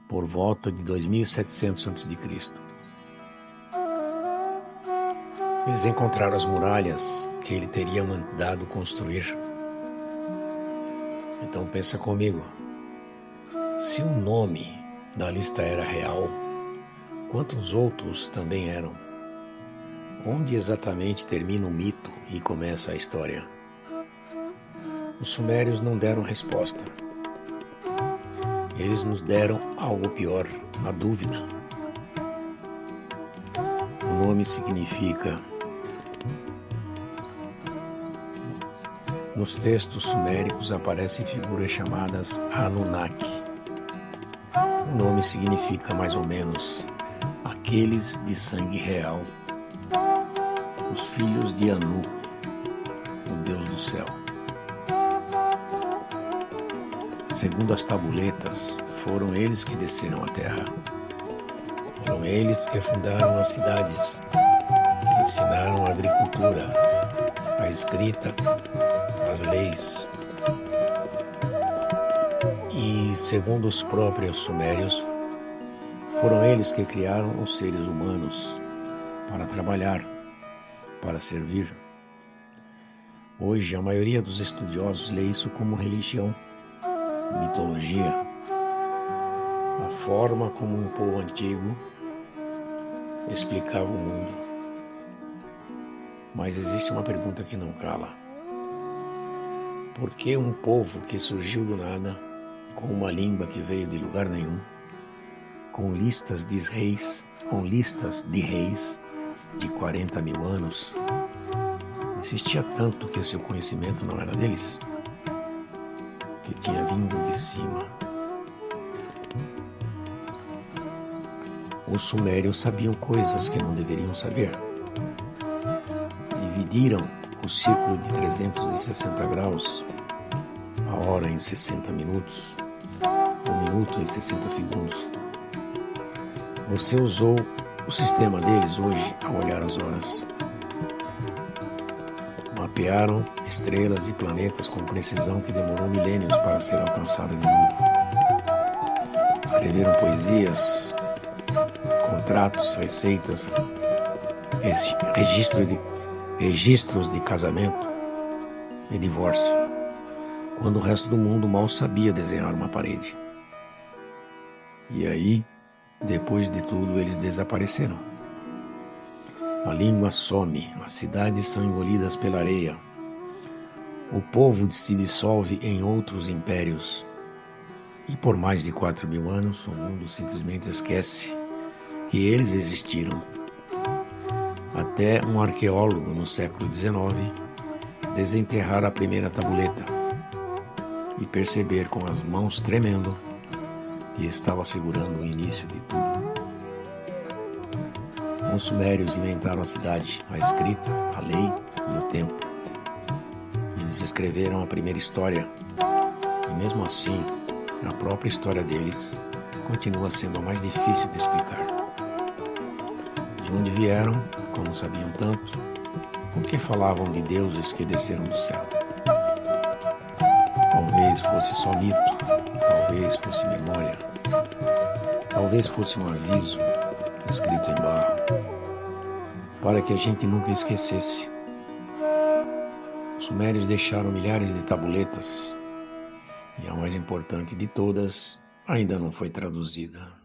por volta de 2700 a.C. Eles encontraram as muralhas que ele teria mandado construir. Então pensa comigo, se o nome da lista era real, quantos outros também eram? Onde exatamente termina o mito e começa a história? Os sumérios não deram resposta. Eles nos deram algo pior, a dúvida. O nome significa... Nos textos suméricos aparecem figuras chamadas Anunnaki. O nome significa mais ou menos aqueles de sangue real, os filhos de Anu, o Deus do céu. Segundo as tabuletas, foram eles que desceram à terra. Foram eles que fundaram as cidades, que ensinaram a agricultura, a escrita, as leis. E, segundo os próprios sumérios, foram eles que criaram os seres humanos para trabalhar, para servir. Hoje, a maioria dos estudiosos lê isso como religião, mitologia, a forma como um povo antigo explicava o mundo. Mas existe uma pergunta que não cala. Por que um povo que surgiu do nada, com uma língua que veio de lugar nenhum, com listas de reis de 40 mil anos, insistia tanto que seu conhecimento não era deles, que tinha vindo de cima? Os sumérios sabiam coisas que não deveriam saber. Dividiram o círculo de 360 graus, a hora em 60 minutos, o minuto em 60 segundos. Você usou o sistema deles hoje ao olhar as horas. Mapearam estrelas e planetas com precisão que demorou milênios para ser alcançada de novo. Escreveram poesias, contratos, receitas, registros de casamento e divórcio, quando o resto do mundo mal sabia desenhar uma parede. E aí, depois de tudo, eles desapareceram. A língua some, as cidades são engolidas pela areia. O povo se dissolve em outros impérios. E por mais de 4 mil anos, o mundo simplesmente esquece que eles existiram. Até um arqueólogo no século XIX desenterrar a primeira tabuleta e perceber com as mãos tremendo que estava segurando o início de tudo. Os sumérios inventaram a cidade, a escrita, a lei e o tempo. Eles escreveram a primeira história e mesmo assim, a própria história deles continua sendo a mais difícil de explicar. De onde vieram, como sabiam tanto, por que falavam de deuses que desceram do céu? Talvez fosse só mito, talvez fosse memória, talvez fosse um aviso escrito em barro, para que a gente nunca esquecesse. Os sumérios deixaram milhares de tabuletas, e a mais importante de todas ainda não foi traduzida.